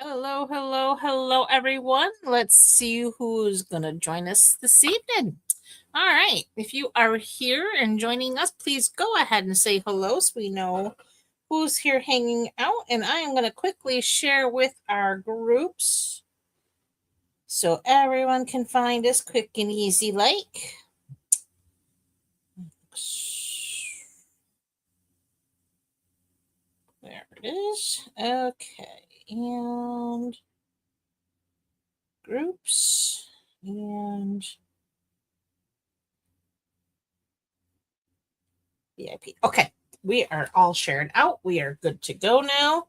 Hello, hello, hello, everyone. Let's see who's going to join us this evening. All right. If you are here and joining us, please go ahead and say hello so we know who's here hanging out. And I am going to quickly share with our groups so everyone can find us quick and easy like. There it is. Okay. And groups and VIP. Okay, we are all shared out. We are good to go now.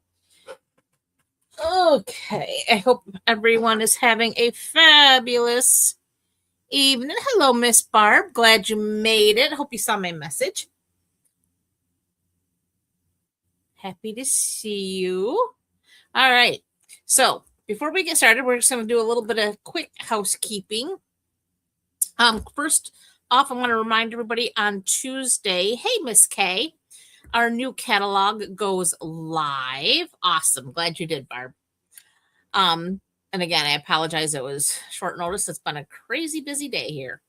Okay, I hope everyone is having a fabulous evening. Hello, Miss Barb. Glad you made it. Hope you saw my message. Happy to see you. All right, so before we get started, we're just going to do a little bit of quick housekeeping. First off, I want to remind everybody on Tuesday, hey, Miss Kay, our new catalog goes live. Awesome. Glad you did, Barb. And again, I apologize. It was short notice. It's been a crazy busy day here,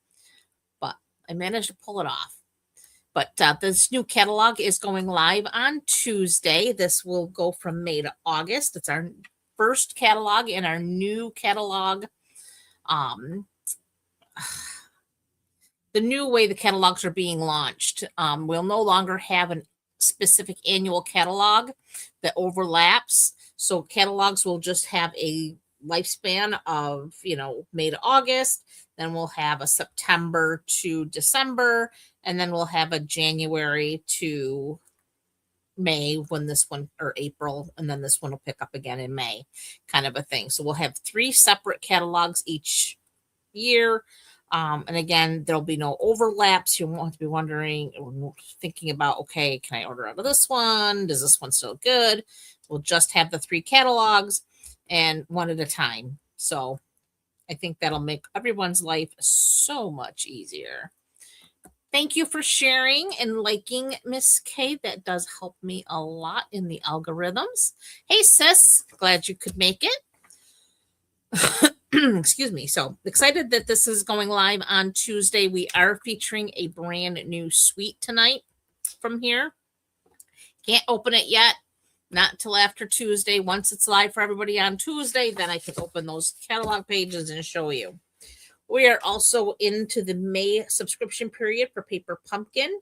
but I managed to pull it off. But this new catalog is going live on Tuesday. This will go from May to August. It's our first catalog in our new catalog. The new way the catalogs are being launched. We'll no longer have a specific annual catalog that overlaps. So catalogs will just have a lifespan of, May to August. Then we'll have a September to December. And then we'll have a January to May when this one, or April, and then this one will pick up again in May, kind of a thing. So we'll have 3 separate catalogs each year. And again, there'll be no overlaps. You won't have to be wondering or thinking about, okay, can I order out of this one? Does this one still good? We'll just have the 3 catalogs and one at a time. So I think that'll make everyone's life so much easier. Thank you for sharing and liking, Miss Kay. That does help me a lot in the algorithms. Hey, sis, glad you could make it. Excuse me. So excited that this is going live on Tuesday. We are featuring a brand new suite tonight from here. Can't open it yet. Not until after Tuesday. Once it's live for everybody on Tuesday, then I can open those catalog pages and show you. We are also into the May subscription period for Paper Pumpkin.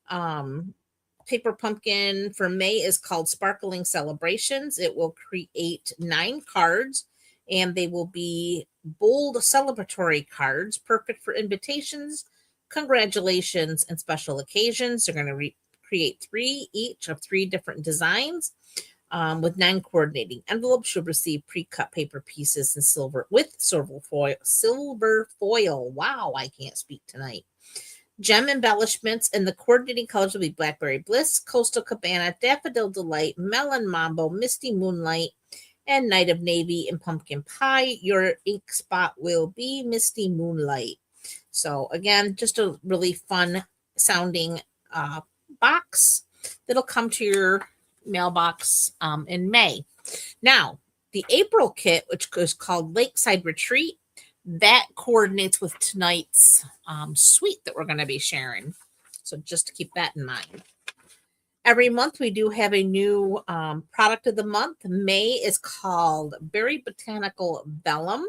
Paper Pumpkin for May is called Sparkling Celebrations. It will create 9 cards, and they will be bold celebratory cards, perfect for invitations, congratulations, and special occasions. They're going to create 3 each of 3 different designs. With 9 coordinating envelopes, you'll receive pre-cut paper pieces in silver foil. Wow, I can't speak tonight. Gem embellishments, and the coordinating colors will be Blackberry Bliss, Coastal Cabana, Daffodil Delight, Melon Mambo, Misty Moonlight, and Night of Navy and Pumpkin Pie. Your ink spot will be Misty Moonlight. So again, just a really fun sounding box that'll come to your mailbox in May. Now, the April kit, which is called Lakeside Retreat, that coordinates with tonight's suite that we're going to be sharing. So just to keep that in mind. Every month we do have a new product of the month. May is called Berry Botanical Vellum.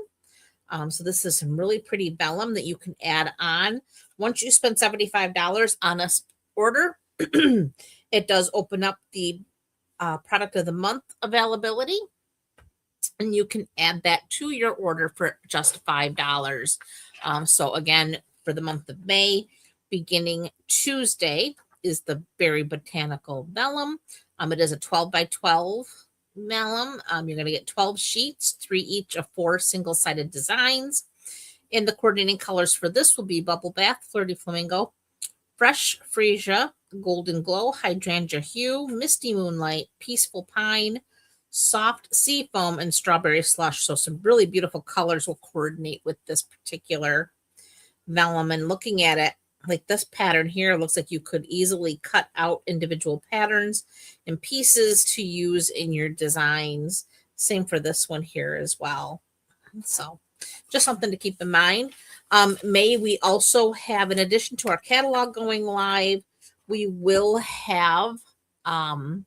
So this is some really pretty vellum that you can add on. Once you spend $75 on a order, it does open up the product of the month availability, and you can add that to your order for just $5. So again, for the month of May, beginning Tuesday, is the Berry Botanical Vellum. It is a 12 by 12 vellum. You're going to get 12 sheets, 3 each of 4 single-sided designs. And the coordinating colors for this will be Bubble Bath, Flirty Flamingo, Fresh Freesia, Golden Glow, Hydrangea Hue, Misty Moonlight, Peaceful Pine, Soft Sea Foam, and Strawberry Slush. So some really beautiful colors will coordinate with this particular vellum. And looking at it, like this pattern here, looks like you could easily cut out individual patterns and pieces to use in your designs. Same for this one here as well. So just something to keep in mind. May we also have, in addition to our catalog going live, we will have an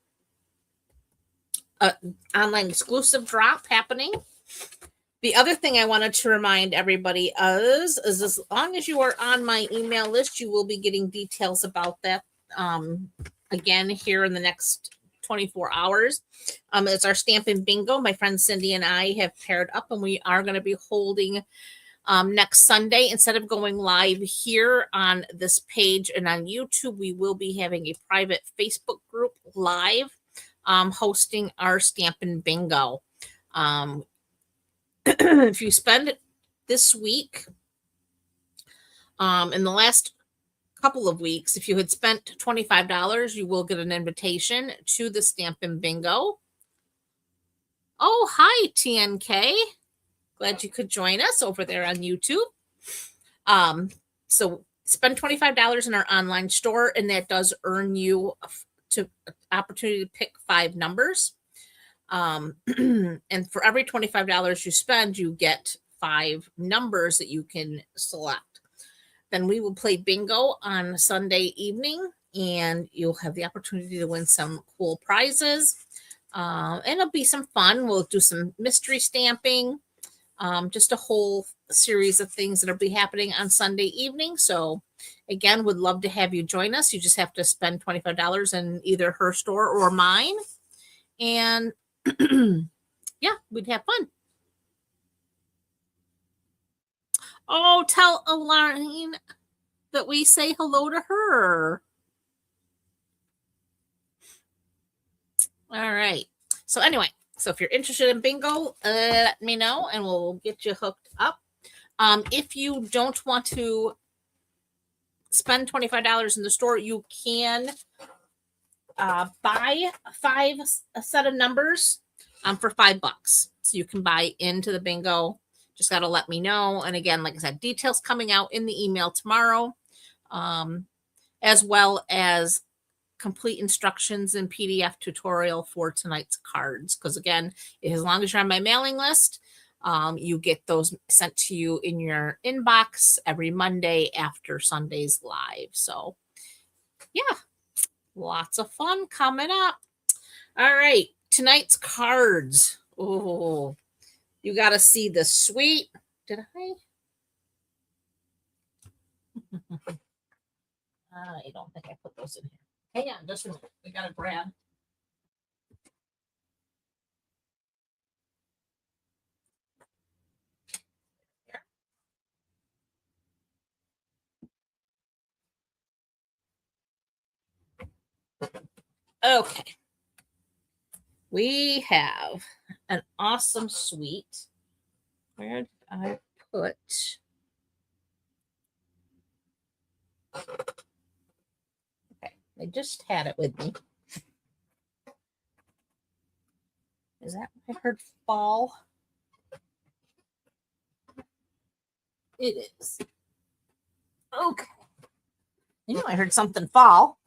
online exclusive drop happening. The other thing I wanted to remind everybody is as long as you are on my email list, you will be getting details about that again here in the next 24 hours. It's our Stampin' Bingo. My friend Cindy and I have paired up, and we are going to be holding next Sunday. Instead of going live here on this page and on YouTube, we will be having a private Facebook group live hosting our Stampin' Bingo. If you spend this week, in the last couple of weeks, if you had spent $25, you will get an invitation to the Stampin' Bingo. Oh, hi, TNK. Glad you could join us over there on YouTube. So spend $25 in our online store, and that does earn you to opportunity to pick 5 numbers. And for every $25 you spend, you get 5 numbers that you can select. Then we will play bingo on Sunday evening, and you'll have the opportunity to win some cool prizes. And it'll be some fun. We'll do some mystery stamping, just a whole series of things that'll be happening on Sunday evening. So again, would love to have you join us. You just have to spend $25 in either her store or mine. And yeah, we'd have fun. Oh, tell Elaine that we say hello to her. All right. So anyway, so if you're interested in bingo, let me know and we'll get you hooked up. If you don't want to spend $25 in the store, you can buy a set of numbers for $5. So you can buy into the bingo. Just got to let me know. And again, like I said, details coming out in the email tomorrow, as well as complete instructions and PDF tutorial for tonight's cards. Because again, as long as you're on my mailing list, you get those sent to you in your inbox every Monday after Sunday's live. So yeah, lots of fun coming up. All right, tonight's cards. Oh, you got to see the sweet. Did I? I don't think I put those in here. Hang on, just a minute. We got to grab. Okay. We have an awesome suite. Where did I put? Okay, I just had it with me. Is that what I heard? Fall? It is. Okay. I knew I heard something fall.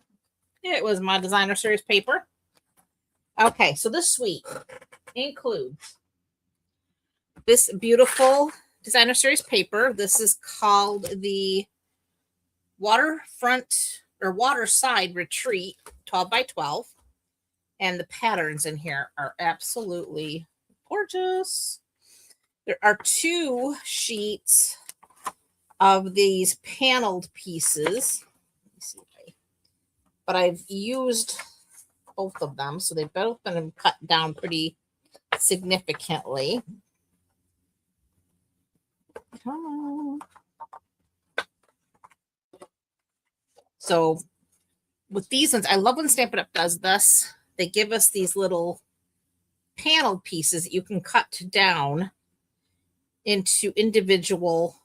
It was my designer series paper. Okay, so this suite includes this beautiful designer series paper. This is called the Waterfront or Waterside Retreat 12 by 12. And the patterns in here are absolutely gorgeous. There are 2 sheets of these paneled pieces. Let me see but I've used both of them, so they've both been cut down pretty significantly. So with these ones, I love when Stampin' Up! Does this. They give us these little panel pieces that you can cut down into individual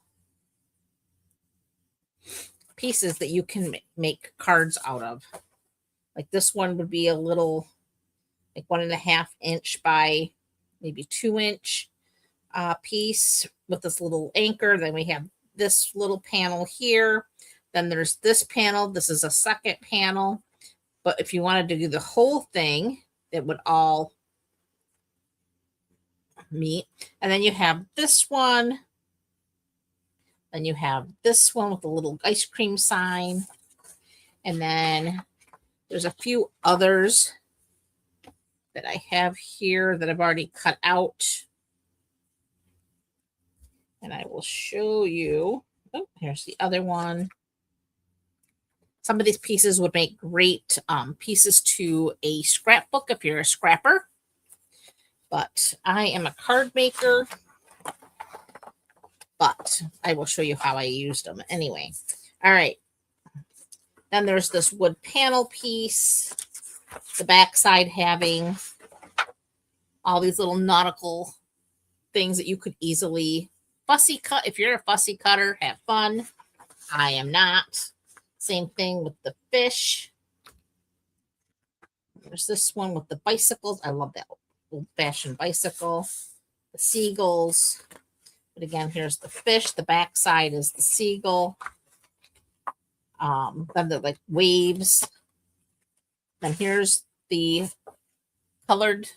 pieces that you can make cards out of. Like this one would be a little, like 1.5 inch by maybe 2 inch piece with this little anchor. Then we have this little panel here. Then there's this panel. This is a second panel. But if you wanted to do the whole thing, it would all meat. And then you have this one. Then you have this one with a little ice cream sign. And then there's a few others that I have here that I've already cut out. And I will show you. Oh, here's the other one. Some of these pieces would make great pieces to a scrapbook if you're a scrapper. But I am a card maker. But I will show you how I used them anyway. All right. Then there's this wood panel piece. The backside having all these little nautical things that you could easily fussy cut. If you're a fussy cutter, have fun. I am not. Same thing with the fish. There's this one with the bicycles. I love that old-fashioned bicycle. The seagulls. But again, here's the fish. The backside is the seagull. Then the like waves. Then here's the colored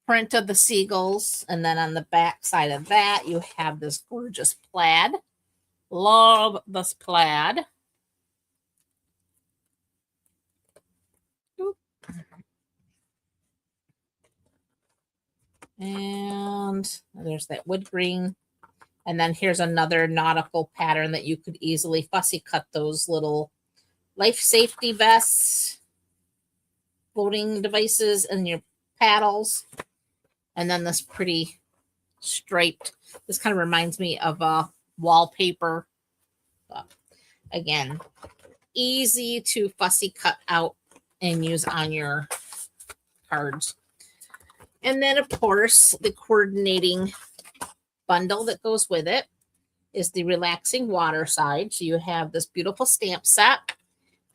print of the seagulls. And then on the back side of that, you have this gorgeous plaid. Love this plaid. Oop. And there's that wood green. And then here's another nautical pattern that you could easily fussy cut those little life safety vests, floating devices, and your paddles. And then this pretty striped, this kind of reminds me of a wallpaper. But again, easy to fussy cut out and use on your cards. And then, of course, the coordinating bundle that goes with it is the relaxing Waterside. So you have this beautiful stamp set,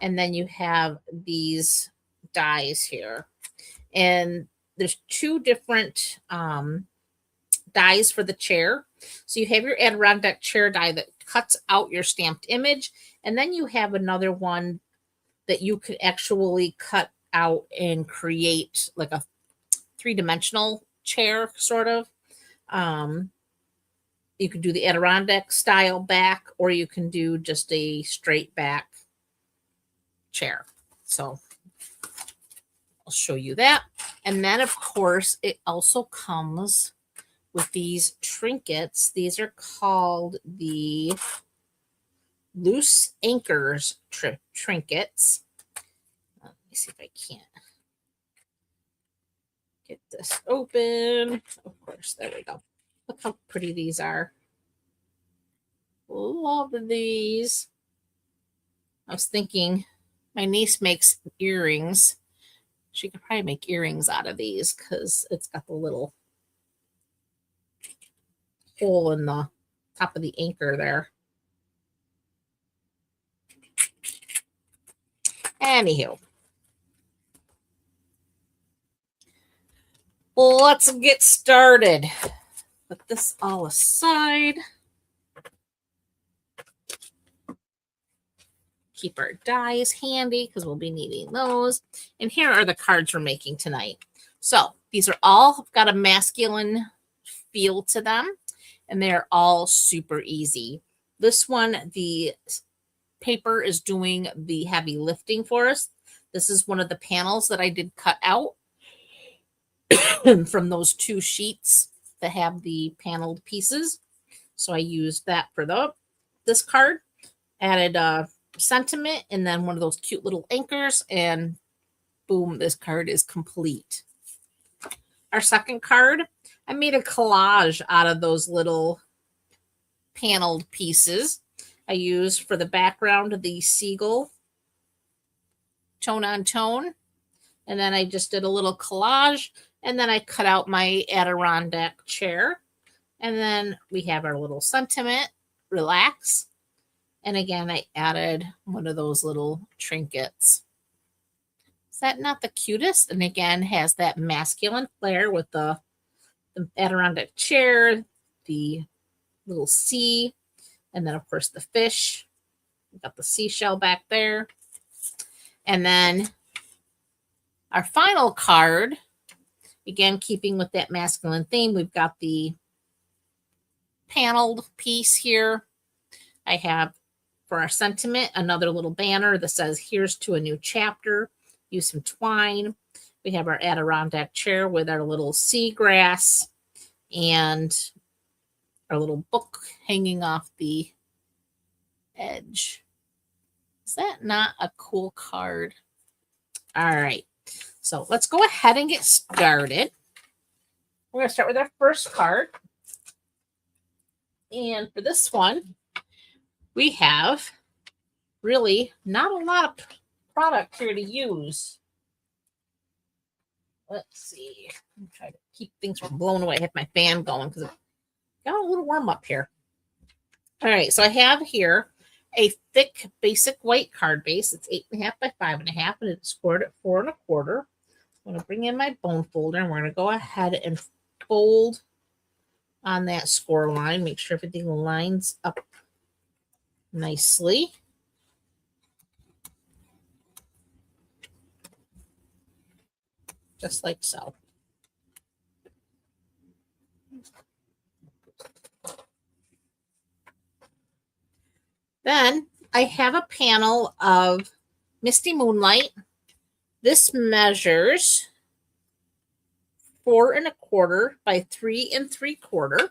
and then you have these dies here. And there's two different dies for the chair. So you have your Adirondack chair die that cuts out your stamped image, and then you have another one that you could actually cut out and create like a three-dimensional chair, sort of. You could do the Adirondack style back, or you can do just a straight back chair. So I'll show you that. And then, of course, it also comes with these trinkets. These are called the loose anchors trinkets. Let me see if I can't get this open. Of course, there we go. Look how pretty these are. Love these. I was thinking my niece makes earrings. She could probably make earrings out of these because it's got the little hole in the top of the anchor there. Anywho. Let's get started. Put this all aside. Keep our dies handy because we'll be needing those. And here are the cards we're making tonight. So these are all got a masculine feel to them, and they're all super easy. This one, the paper is doing the heavy lifting for us. This is one of the panels that I did cut out from those two sheets that have the paneled pieces. So I used that for this card. Added a sentiment and then one of those cute little anchors, and boom, this card is complete. Our second card, I made a collage out of those little paneled pieces. I used for the background the seagull tone on tone, and then I just did a little collage, and then I cut out my Adirondack chair, and then we have our little sentiment, relax. And again, I added one of those little trinkets. Is that not the cutest? And again, has that masculine flair with the Adirondack chair, the little sea, and then, of course, the fish. We've got the seashell back there. And then our final card Again, keeping with that masculine theme, we've got the paneled piece here. I have for our sentiment another little banner that says, "Here's to a new chapter." Use some twine. We have our Adirondack chair with our little seagrass and our little book hanging off the edge. Is that not a cool card? All right. So let's go ahead and get started. We're going to start with our first card. And for this one, we have really not a lot of product here to use. Let's see. I'm trying to keep things from blowing away. I have my fan going because it got a little warm up here. All right, so I have here a thick basic white card base. It's 8.5 by 5.5, and it's scored at 4 1/4. I'm going to bring in my bone folder, and we're going to go ahead and fold on that score line. Make sure everything lines up nicely. Just like so. Then I have a panel of Misty Moonlight. This measures 4 1/4 by 3 3/4.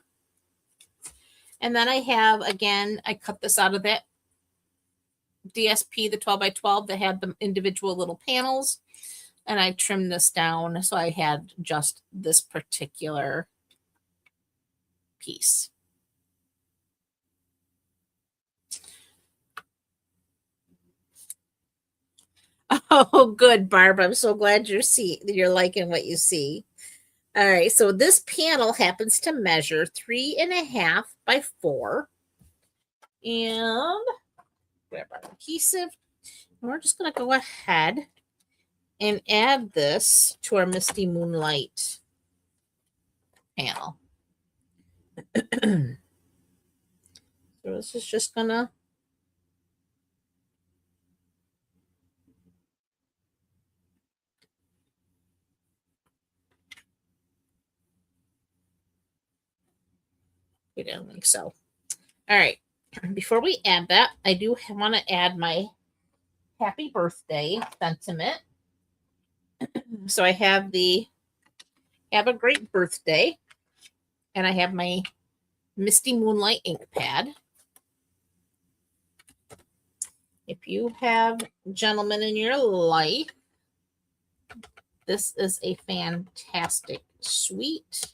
And then I have, again, I cut this out of that DSP, the 12 by 12 that had the individual little panels. And I trimmed this down so I had just this particular piece. Oh, good, Barb. I'm so glad you're liking what you see. All right, so this panel happens to measure 3.5 by 4. And grab our adhesive. And we're just going to go ahead and add this to our Misty Moonlight panel. So this is just going to get in like so. All right, before we add that, I do want to add my happy birthday sentiment. So I have have a great birthday, and I have my Misty Moonlight ink pad. If you have gentlemen in your life, this is a fantastic suite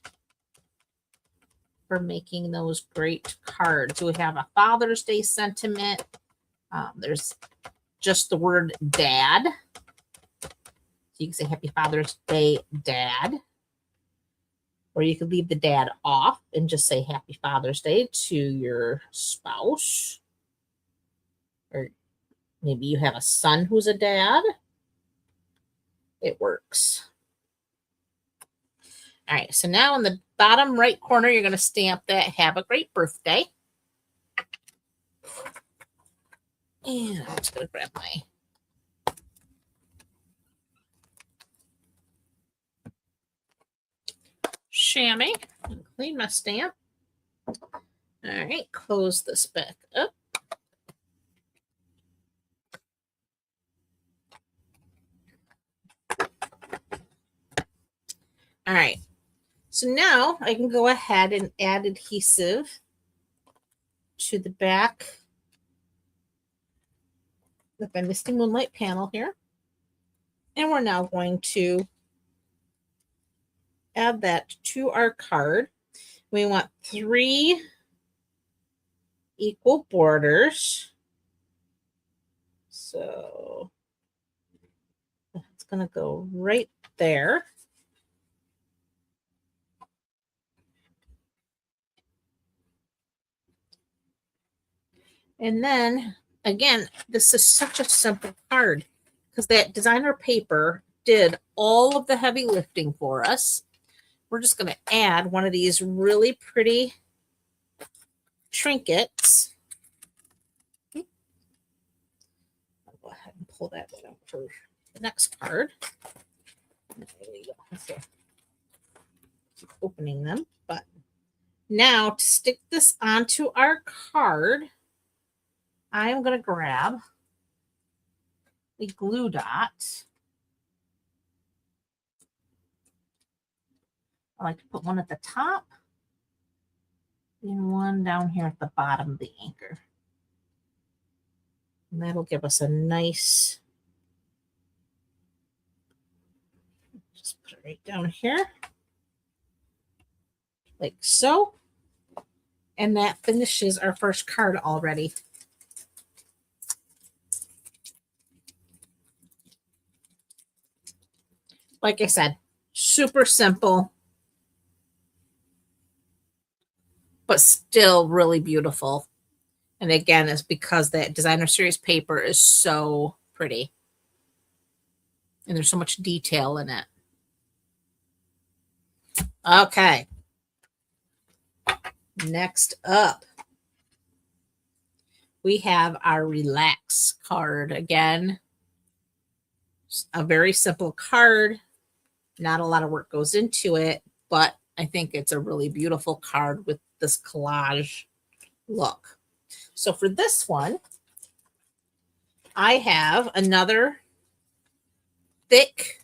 for making those great cards. We have a Father's Day sentiment. There's just the word dad. So you can say Happy Father's Day, Dad. Or you could leave the dad off and just say Happy Father's Day to your spouse. Or maybe you have a son who's a dad. It works. All right, so now in the bottom right corner, you're going to stamp that Have a Great Birthday. And I'm just going to grab my chamois and clean my stamp. All right, close this back up. All right, so now I can go ahead and add adhesive to the back with my Misty Moonlight panel here. And we're now going to add that to our card. We want 3 equal borders. So it's going to go right there. And then, again, this is such a simple card because that designer paper did all of the heavy lifting for us. We're just going to add one of these really pretty trinkets. I'll go ahead and pull that out for the next card. There we go. opening them. But now to stick this onto our card, I am going to grab a glue dot. I like to put one at the top and one down here at the bottom of the anchor. And that'll give us a nice, just put it right down here, like so. And that finishes our first card already. Like I said, super simple, but still really beautiful. And again, it's because that designer series paper is so pretty. And there's so much detail in it. Okay. Next up, we have our Relax card. Again, a very simple card. Not a lot of work goes into it, but I think it's a really beautiful card with this collage look. So for this one, I have another thick,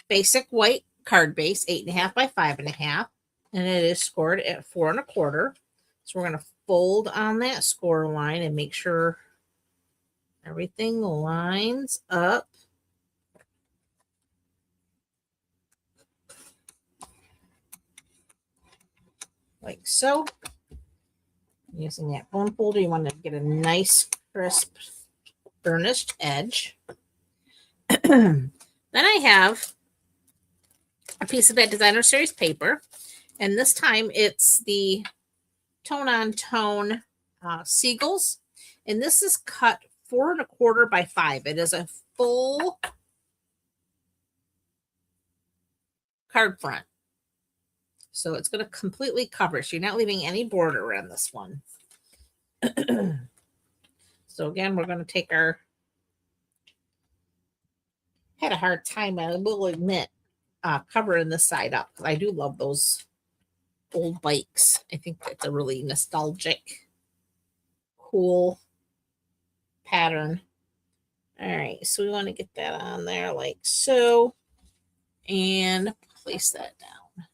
basic white card base, 8.5 by 5.5, and it is scored at 4 1/4. So we're going to fold on that score line and make sure everything lines up. Like so. Using that bone folder, you want to get a nice, crisp, burnished edge. Then I have a piece of that designer series paper, and this time it's the Tone on Tone Seagulls, and this is cut 4 1/4 by 5. It is a full card front, so it's going to completely cover, so you're not leaving any border around this one. So again, we're going to take our, had a hard time, I will admit, covering this side up. I do love those old bikes. I think that's a really nostalgic, cool pattern. All right, so we want to get that on there like so, and place that down.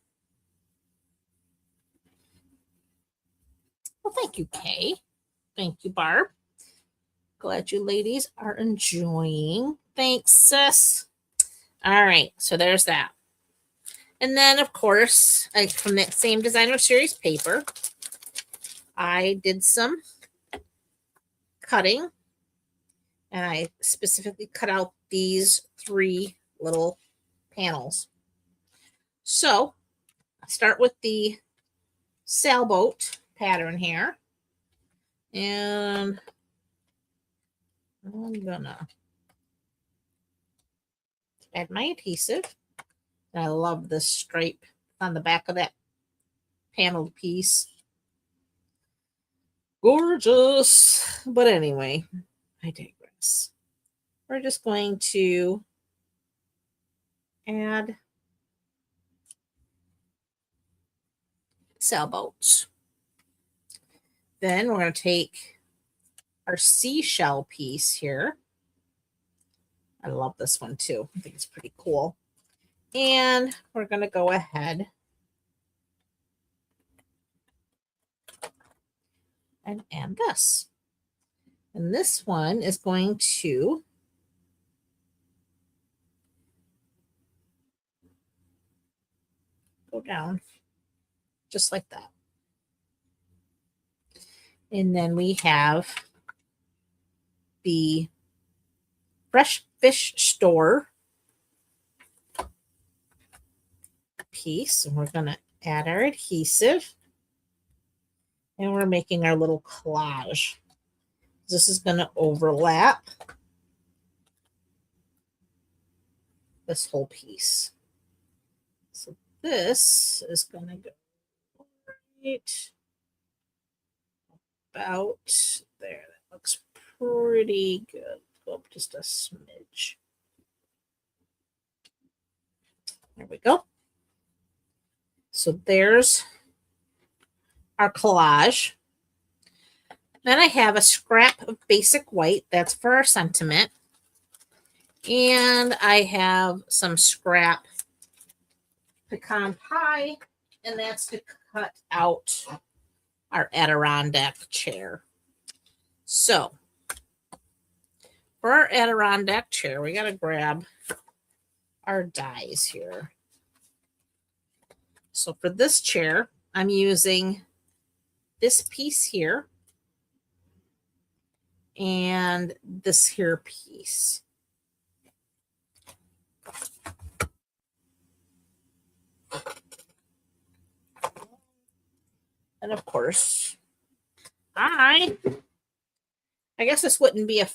Well, thank you, Kay. Thank you, Barb. Glad you ladies are enjoying. Thanks, sis. All right, so there's that. And then, of course, from that same designer series paper, I did some cutting, and I specifically cut out these 3 little panels. So I start with the sailboat pattern here, and I'm gonna add my adhesive. And I love this stripe on the back of that paneled piece. Gorgeous. But anyway, I digress. We're just going to add sailboats. Then we're going to take our seashell piece here. I love this one too. I think it's pretty cool. And we're going to go ahead and add this. And this one is going to go down just like that. And then we have the Fresh Fish Store piece. And we're going to add our adhesive. And we're making our little collage. This is going to overlap this whole piece. So this is going to go right about there. That looks pretty good. Go up just a smidge. There we go. So there's our collage. Then I have a scrap of basic white. That's for our sentiment. And I have some scrap pecan pie, and that's to cut out our Adirondack chair. So for our Adirondack chair, we got to grab our dies here. So for this chair, I'm using this piece here and this here piece. And of course, I guess this wouldn't be a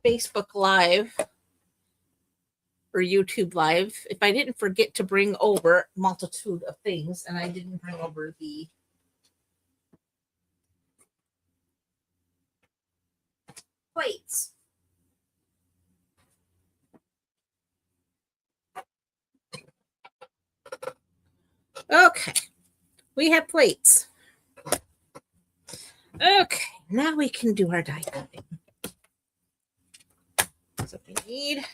Facebook Live or YouTube Live if I didn't forget to bring over a multitude of things, and I didn't bring over the plates. Okay, we have plates. Okay, now we can do our die cutting. So we need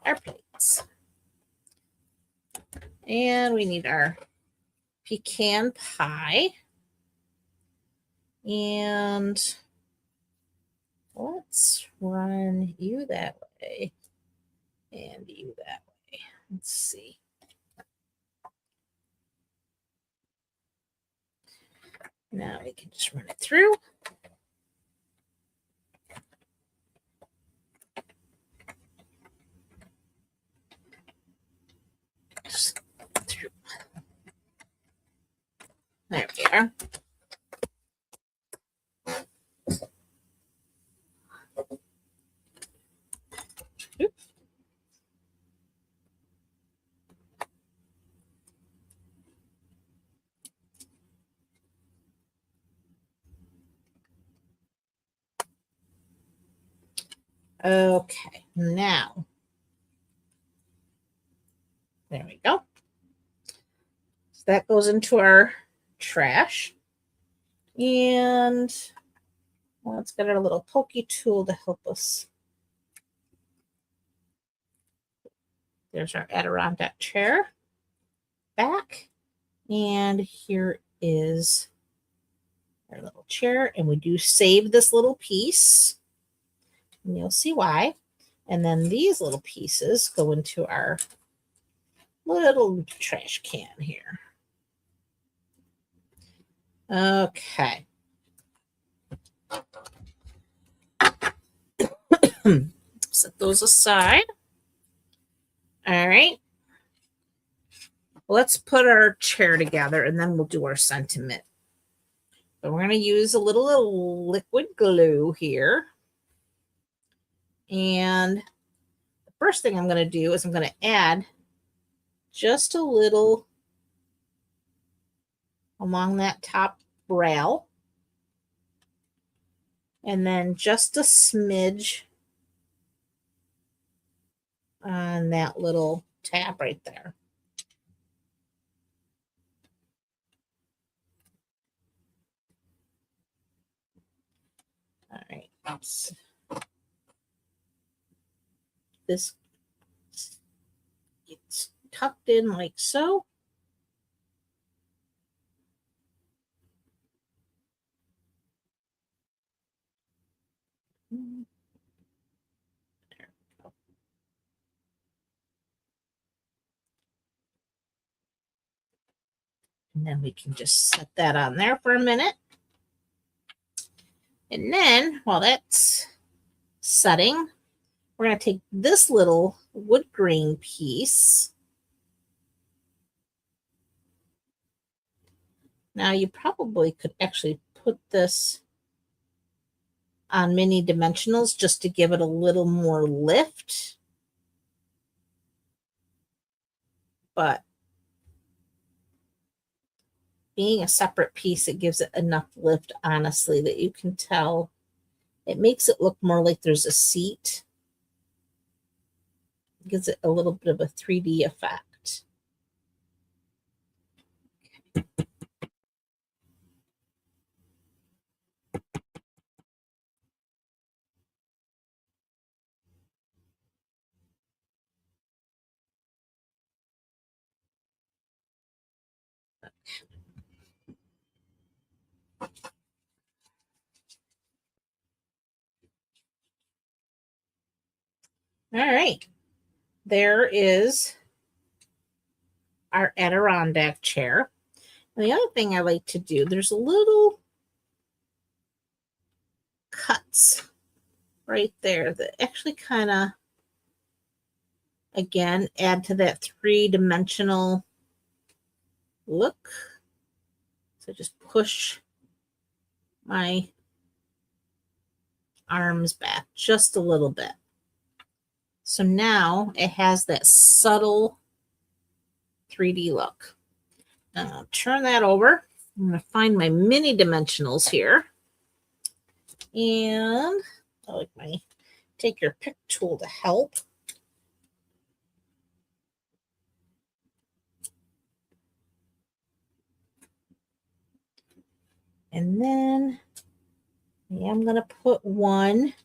our plates. And we need our pecan pie. And let's run you that way and you that way. Let's see. Now we can just run it through. Just through. There we are. Oops. Okay, now, there we go. So that goes into our trash. And let's get our little pokey tool to help us. There's our Adirondack chair back. And here is our little chair. And we do save this little piece. And you'll see why. And then these little pieces go into our little trash can here. Okay. Set those aside. All right. Let's put our chair together and then we'll do our sentiment. So we're going to use a little liquid glue here. And the first thing I'm going to do is I'm going to add just a little along that top rail. And then just a smidge on that little tab right there. All right. This gets tucked in like so. There we go. And then we can just set that on there for a minute. And then while that's setting, we're going to take this little wood grain piece. Now you probably could actually put this on mini dimensionals just to give it a little more lift. But being a separate piece, it gives it enough lift, honestly, that you can tell. It makes it look more like there's a seat. It gives it a little bit of a 3D effect. All right. There is our Adirondack chair. And the other thing I like to do, there's little cuts right there that actually kind of, again, add to that three-dimensional look. So just push my arms back just a little bit. So now it has that subtle 3D look. Now turn that over. I'm going to find my mini dimensionals here. And I like my take your pick tool to help. And then I'm going to put one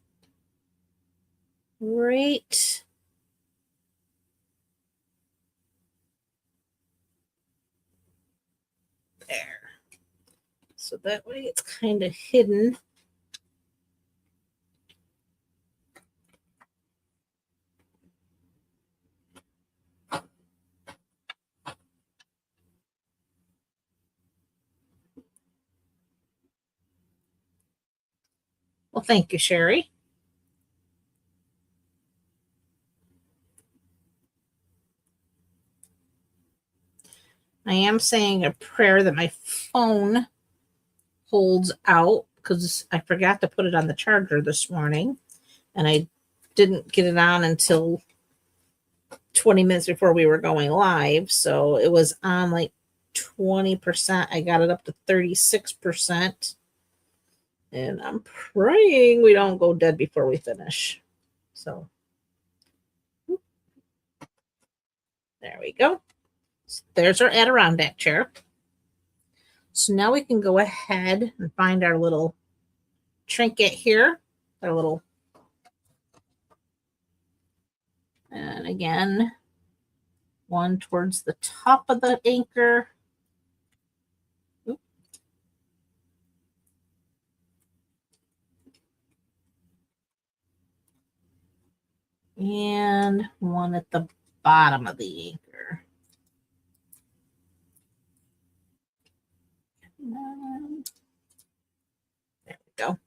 right there. So that way it's kind of hidden. Well, thank you, Sherry. I am saying a prayer that my phone holds out because I forgot to put it on the charger this morning and I didn't get it on until 20 minutes before we were going live. So it was on like 20%. I got it up to 36%. And I'm praying we don't go dead before we finish. So there we go. So there's our Adirondack chair. So now we can go ahead and find our little trinket here. Our little, and again, one towards the top of the anchor. And one at the bottom of the anchor. And there we go.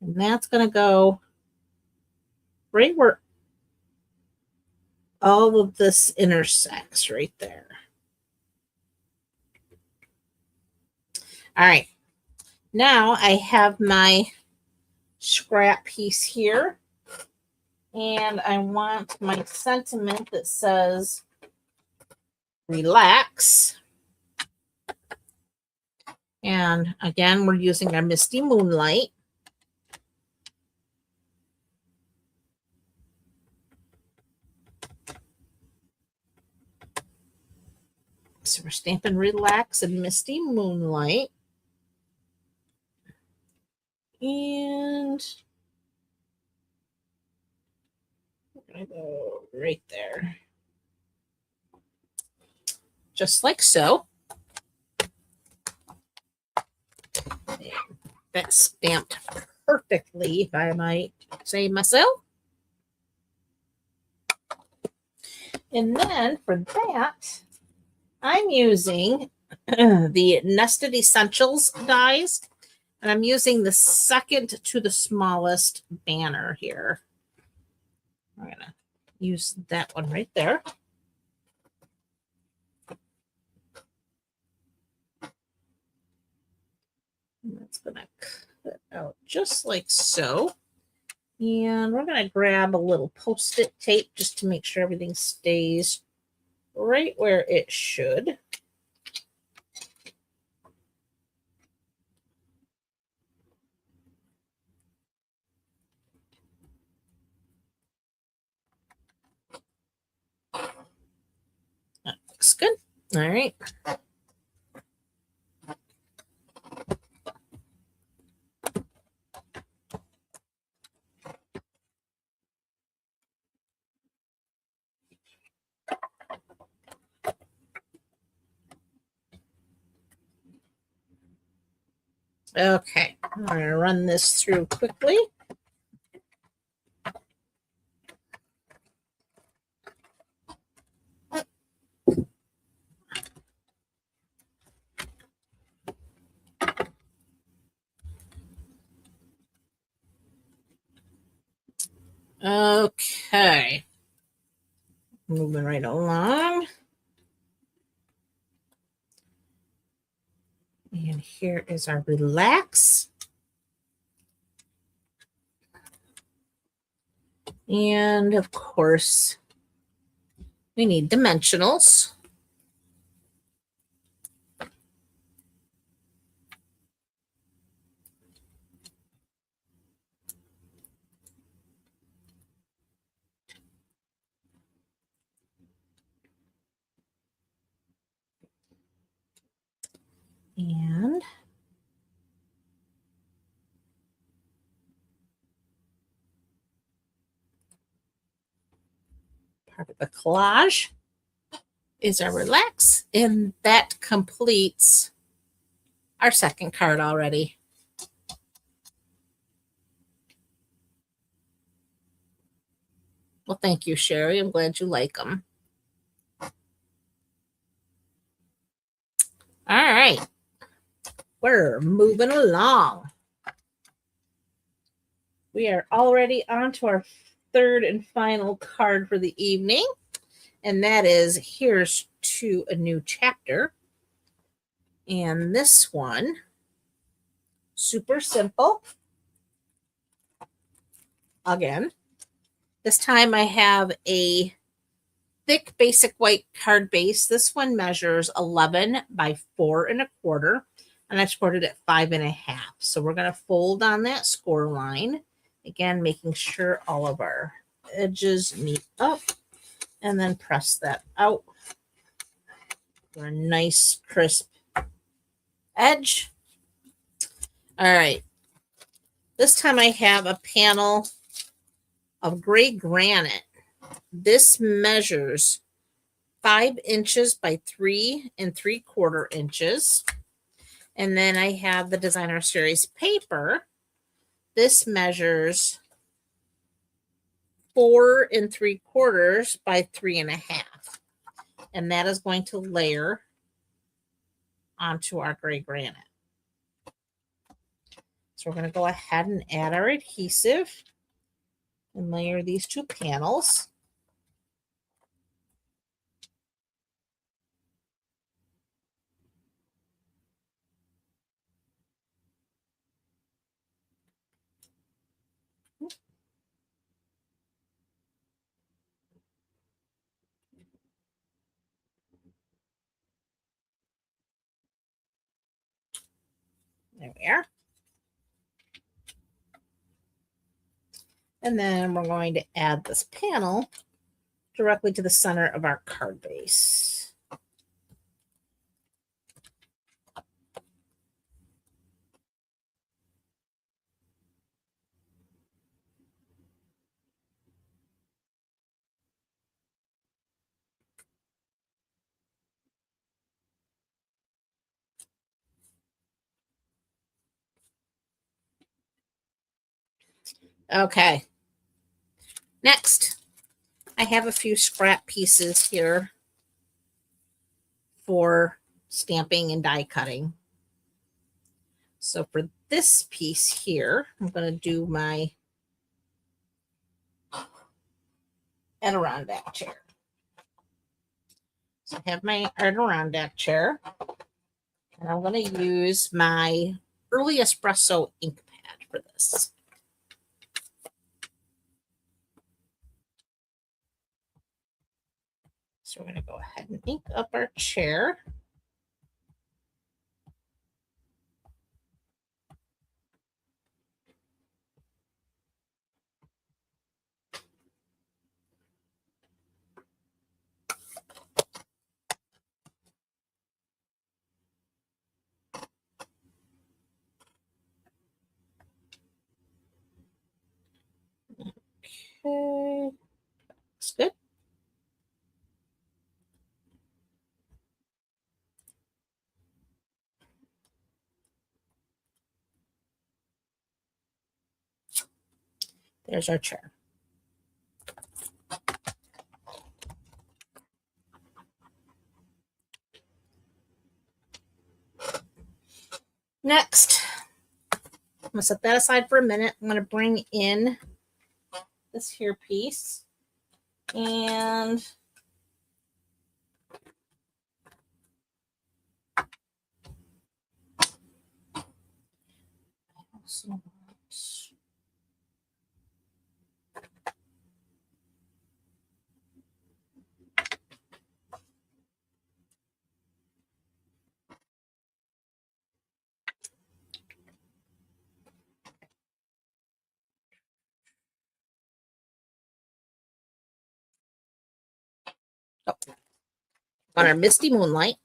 And that's going to go right where all of this intersects right there. All right. Now I have my scrap piece here. And I want my sentiment that says relax. And again, we're using our Misty Moonlight. So we're stamping relax and Misty Moonlight. And we're going to go right there. Just like so. And that's stamped perfectly, if I might say myself. And then for that, I'm using the Nested Essentials dies. And I'm using the second to the smallest banner here. I'm going to use that one right there. And that's going to cut out just like so. And we're going to grab a little Post-it tape just to make sure everything stays right where it should. That looks good. All right. Okay, I'm going to run this through quickly. Okay, moving right along. And here is our relax. And of course, we need dimensionals. And part of the collage is our relax. And that completes our second card already. Well, thank you, Sherry. I'm glad you like them. All right. We're moving along. We are already on to our third and final card for the evening. And that is Here's to a New Chapter. And this one, super simple. Again, this time I have a thick basic white card base. This one measures 11 by 4.25, and I scored it at 5.5. So we're going to fold on that score line. Again, making sure all of our edges meet up, and then press that out for a nice crisp edge. All right. This time I have a panel of gray granite. This measures 5 inches by 3 3/4 inches. And then I have the Designer Series paper. This measures 4 3/4 by 3.5. And that is going to layer onto our gray granite. So we're going to go ahead and add our adhesive and layer these two panels. There we are. And then we're going to add this panel directly to the center of our card base. Okay. Next, I have a few scrap pieces here for stamping and die cutting. So for this piece here, I'm going to do my Adirondack chair. So I have my Adirondack chair, and I'm going to use my Early Espresso ink pad for this. So we're going to go ahead and ink up our chair. Okay, looks good. There's our chair. Next, I'm going to set that aside for a minute. I'm going to bring in this here piece and on our Misty Moonlight.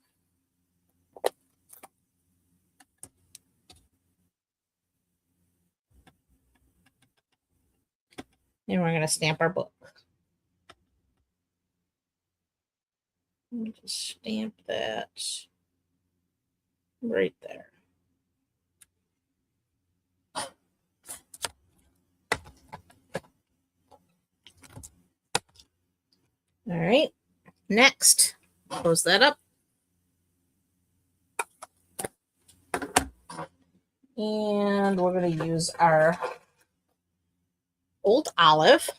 And we're going to stamp our book. Just stamp that right there. All right. Next, close that up. And we're going to use our old olive.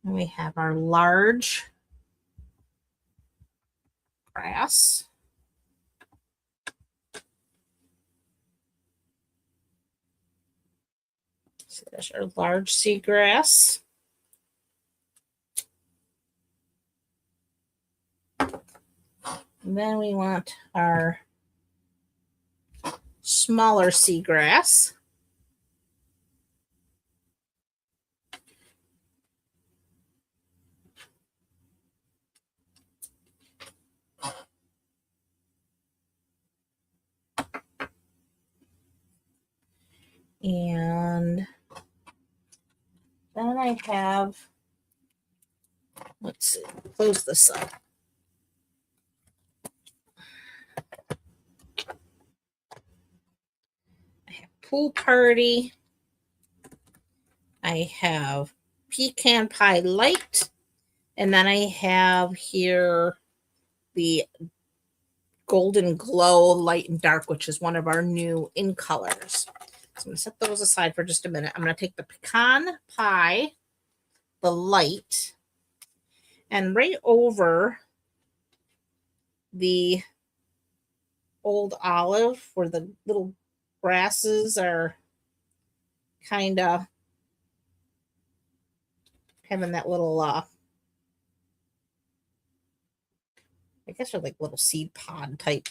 And we have our large grass. So there's our large seagrass. And then we want our smaller seagrass. And then I have, let's see, close this up. I have pool party. I have pecan pie light. And then I have here the golden glow light and dark, which is one of our new in colors. So I'm going to set those aside for just a minute. I'm going to take the pecan pie, the light, and right over the old olive where the little grasses are kind of having that little, I guess they're like little seed pod type.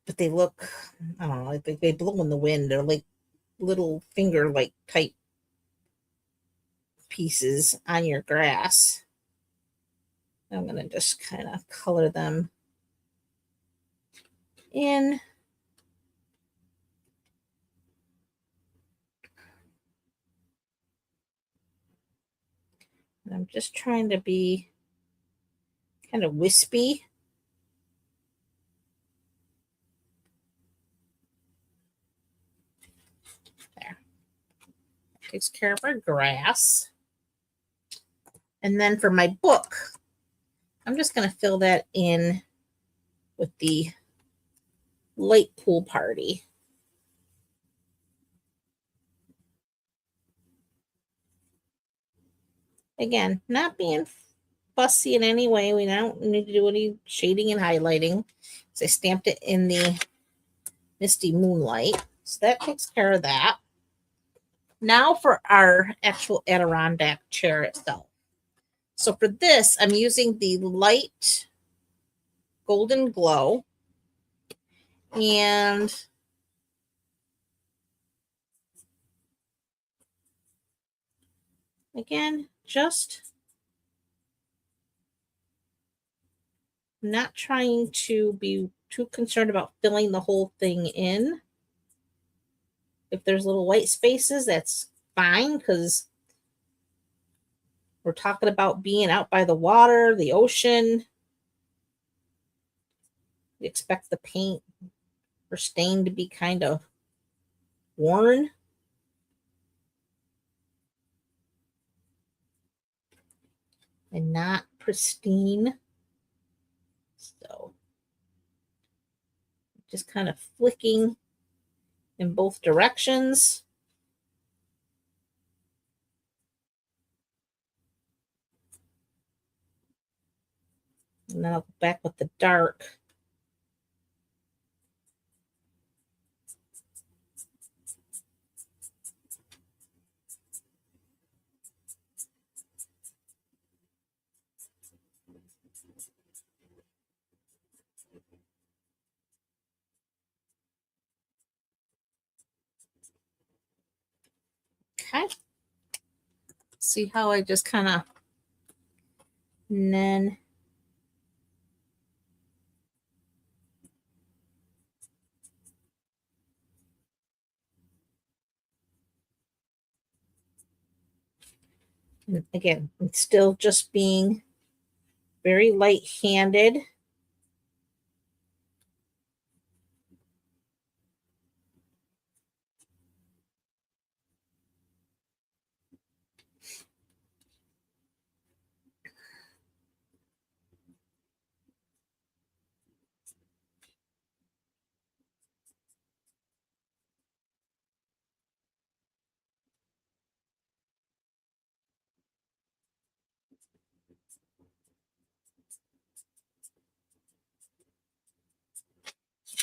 But they look, I don't know, like they blow in the wind. They're like little finger-like type pieces on your grass. I'm going to just kind of color them in. And I'm just trying to be kind of wispy. There. Takes care of our grass. And then for my book, I'm just going to fill that in with the light pool party. Again, not being fussy in any way. We don't need to do any shading and highlighting. So I stamped it in the Misty Moonlight. So that takes care of that. Now for our actual Adirondack chair itself. So for this, I'm using the light golden glow. And again, just not trying to be too concerned about filling the whole thing in. If there's little white spaces, that's fine because we're talking about being out by the water, the ocean. We expect the paint for stain to be kind of worn. And not pristine. So just kind of flicking in both directions. And then I'll go back with the dark. Okay. See how I just kind of, and then and again, I'm still just being very light-handed.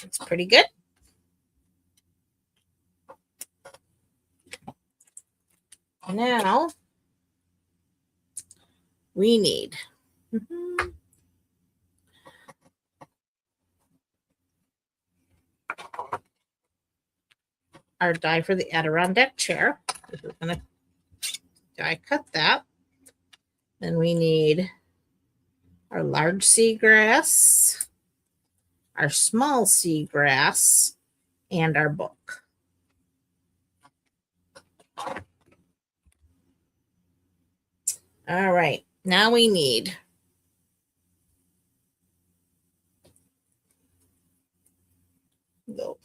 It's pretty good. Now we need our die for the Adirondack chair. We're going to die cut that. Then we need our large seagrass, our small seagrass, and our book. All right, now we need a little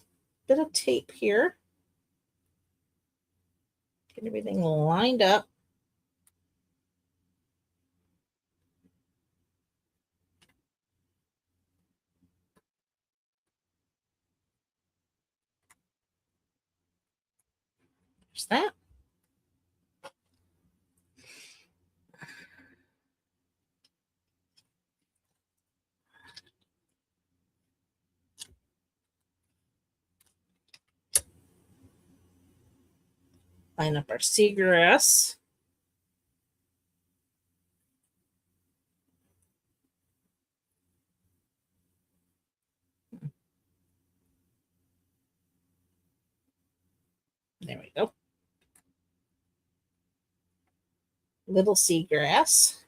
bit of tape here. Get everything lined up. There's that. Line up our seagrass. There we go. Little seagrass.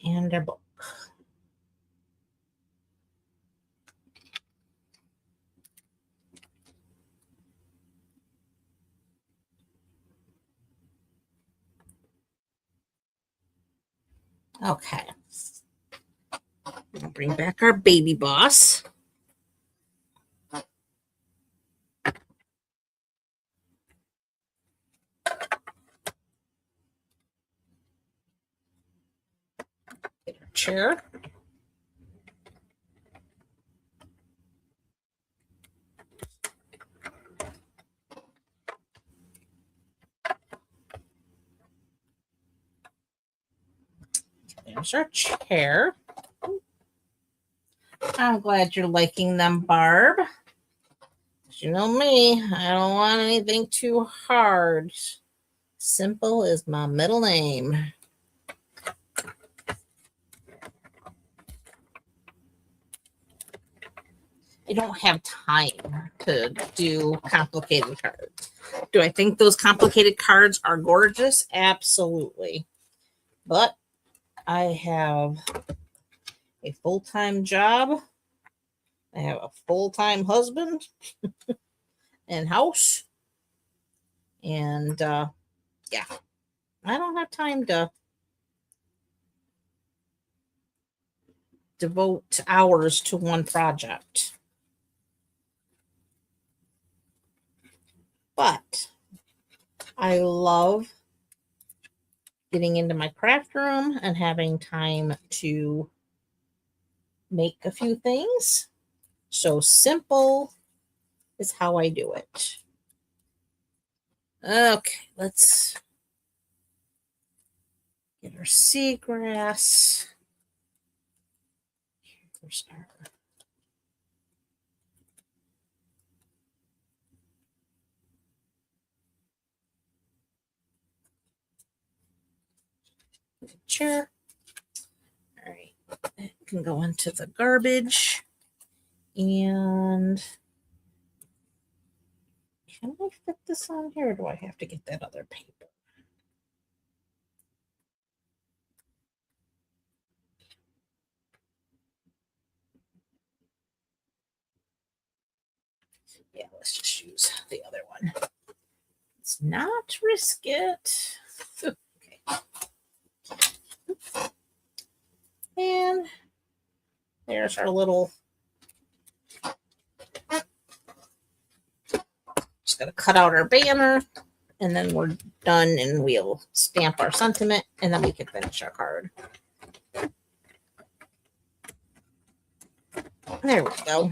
And our book. Okay. We'll bring back our baby boss. Get our chair. There's our chair. I'm glad you're liking them, Barb. You know me, I don't want anything too hard. Simple is my middle name. I don't have time to do complicated cards. Do I think those complicated cards are gorgeous? Absolutely. But I have a full-time job. I have a full-time husband and house. And yeah, I don't have time to devote hours to one project. But I love getting into my craft room and having time to make a few things. So simple is how I do it. Okay, let's get our seagrass. Here's our chair. All right, it can go into the garbage. And can I fit this on here, or do I have to get that other paper? Yeah, let's just use the other one. Let's not risk it. Okay. And there's our little, just got to cut out our banner, and then we're done, and we'll stamp our sentiment, and then we can finish our card. There we go.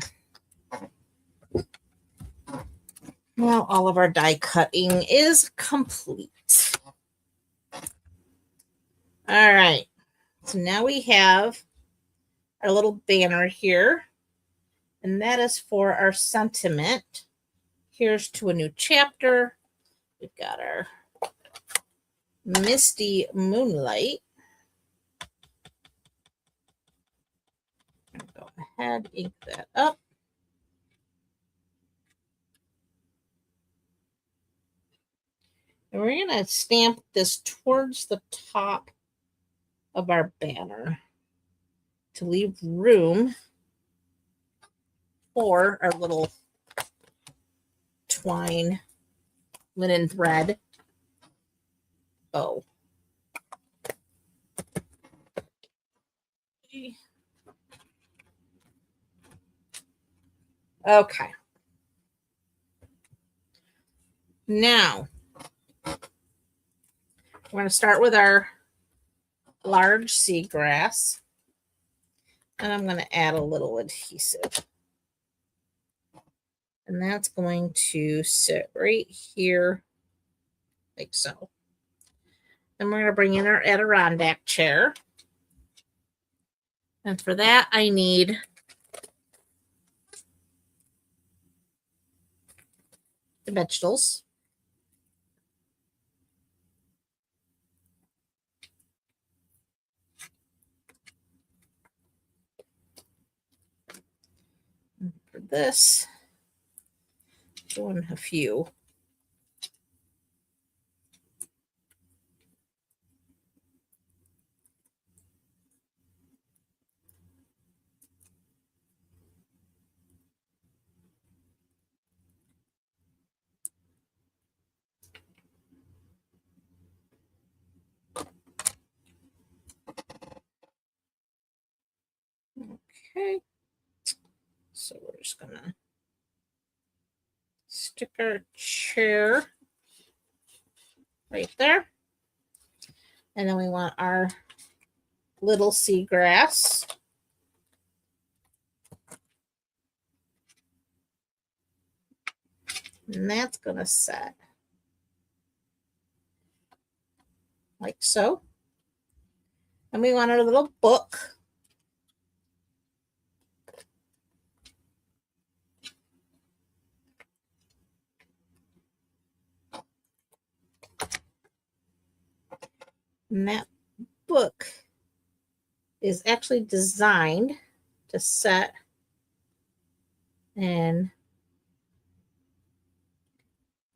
Now all of our die cutting is complete. All right. So now we have our little banner here, and that is for our sentiment. Here's to a new chapter. We've got our misty moonlight. Go ahead, ink that up. And we're going to stamp this towards the top of our banner to leave room for our little twine linen thread bow. Okay. Now, we're going to start with our large seagrass, and I'm going to add a little adhesive. And that's going to sit right here, like so. Then we're going to bring in our Adirondack chair. And for that, I need the vegetables. And for this, doing a few. Okay. So we're just going to stick our chair right there. And then we want our little seagrass. And that's going to set like so. And we want our little book. And that book is actually designed to set and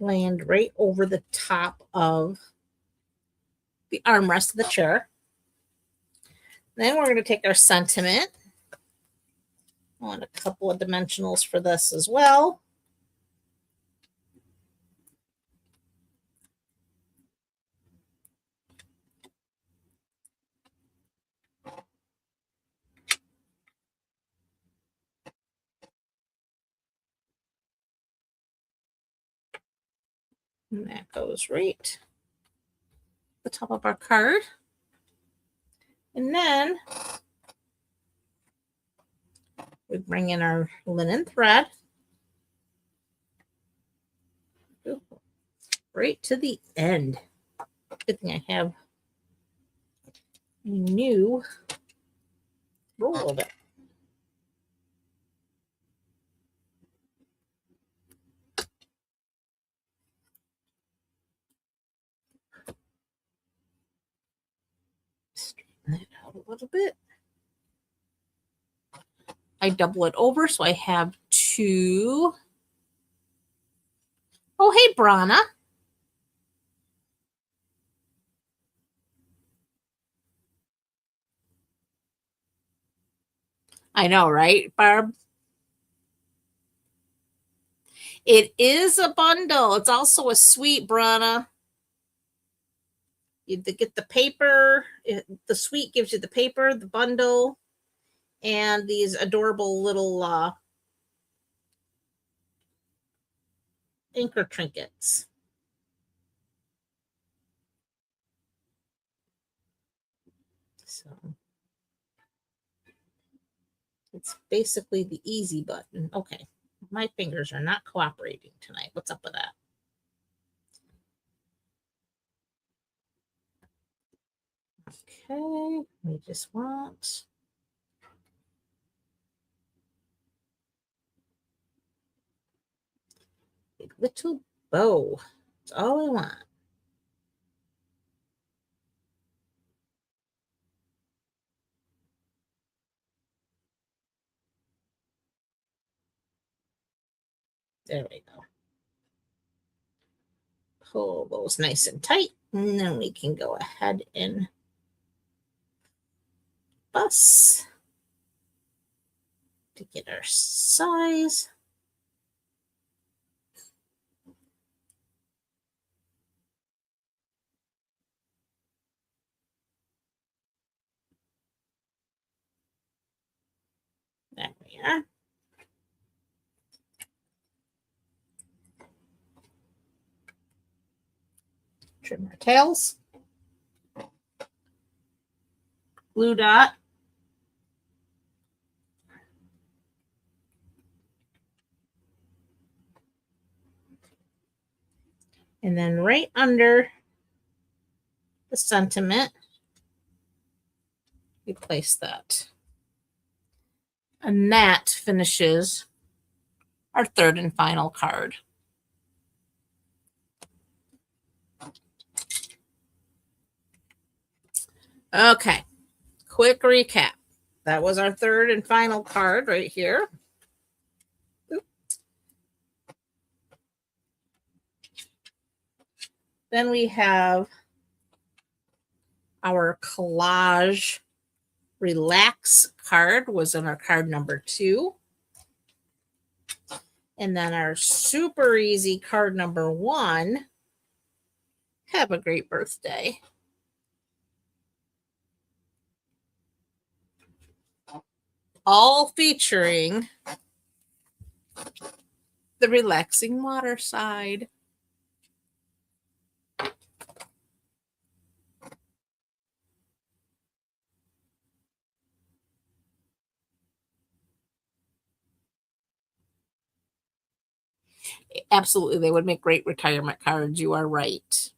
land right over the top of the armrest of the chair. Then we're going to take our sentiment. I want a couple of dimensionals for this as well. And that goes right the top of our card. And then we bring in our linen thread right to the end. Good thing I have a new roll of it. Straighten that out a little bit. I double it over so I have two. Oh, hey, Brana. I know, right, Barb? It is a bundle. It's also a suite, Brana. You get the paper. The suite gives you the paper, the bundle, and these adorable little anchor trinkets. So it's basically the easy button. Okay, my fingers are not cooperating tonight. What's up with that? Okay, we just want a little bow. That's all I want. There we go. Pull those nice and tight, and then we can go ahead and bus to get our size. There we are. Trim our tails. Blue dot. And then right under the sentiment, we place that. And that finishes our third and final card. Okay, quick recap. That was our third and final card right here. Then we have our collage relax card was in our card number 2. And then our super easy card number 1, have a great birthday. All featuring the relaxing Waterside. Absolutely, they would make great retirement cards. You are right.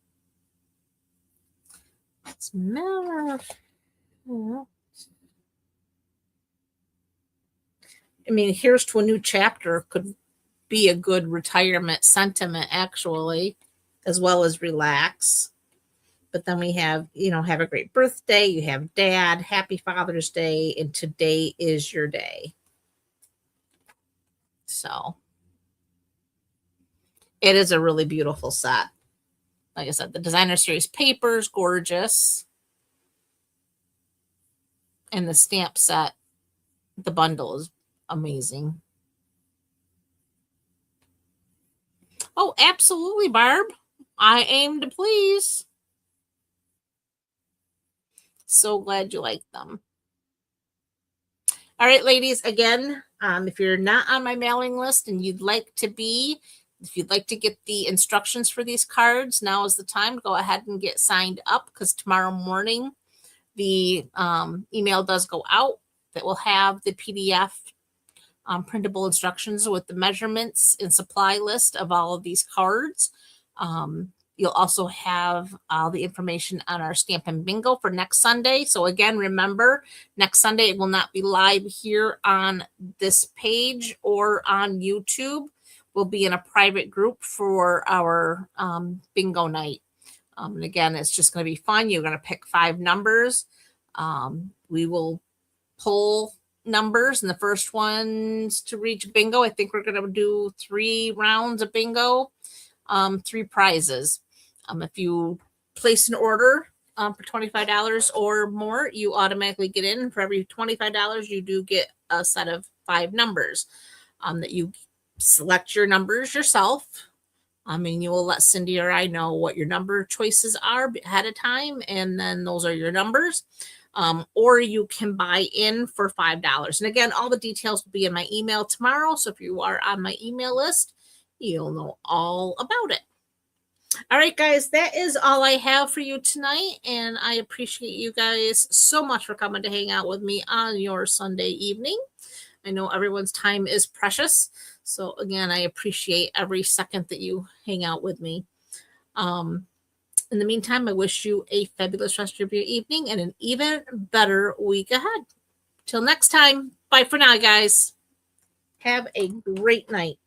It's I mean, here's to a new chapter could be a good retirement sentiment, actually, as well as relax. But then we have, have a great birthday. You have dad, happy Father's Day, and today is your day. So it is a really beautiful set. Like I said, the designer series paper is gorgeous. And the stamp set, the bundle is amazing. Oh, absolutely, Barb. I aim to please. So glad you like them. All right, ladies, again, if you're not on my mailing list and you'd like to be, If you'd like to get the instructions for these cards, now is the time to go ahead and get signed up, because tomorrow morning the email does go out that will have the PDF printable instructions with the measurements and supply list of all of these cards. You'll also have all the information on our Stampin' Bingo for next Sunday. So again, remember, next Sunday it will not be live here on this page or on YouTube. We'll be in a private group for our bingo night. And again, it's just going to be fun. You're going to pick 5 numbers. We will pull numbers, and the first ones to reach bingo, I think we're going to do 3 rounds of bingo, 3 prizes. If you place an order for $25 or more, you automatically get in. For every $25, you do get a set of 5 numbers that you select your numbers yourself. You will let Cindy or I know what your number choices are ahead of time, and then those are your numbers. Or you can buy in for $5. And again, all the details will be in my email tomorrow. So if you are on my email list, you'll know all about it. All right, guys, that is all I have for you tonight. And I appreciate you guys so much for coming to hang out with me on your Sunday evening. I know everyone's time is precious. So again, I appreciate every second that you hang out with me. In the meantime, I wish you a fabulous rest of your evening and an even better week ahead. Till next time, bye for now, guys. Have a great night.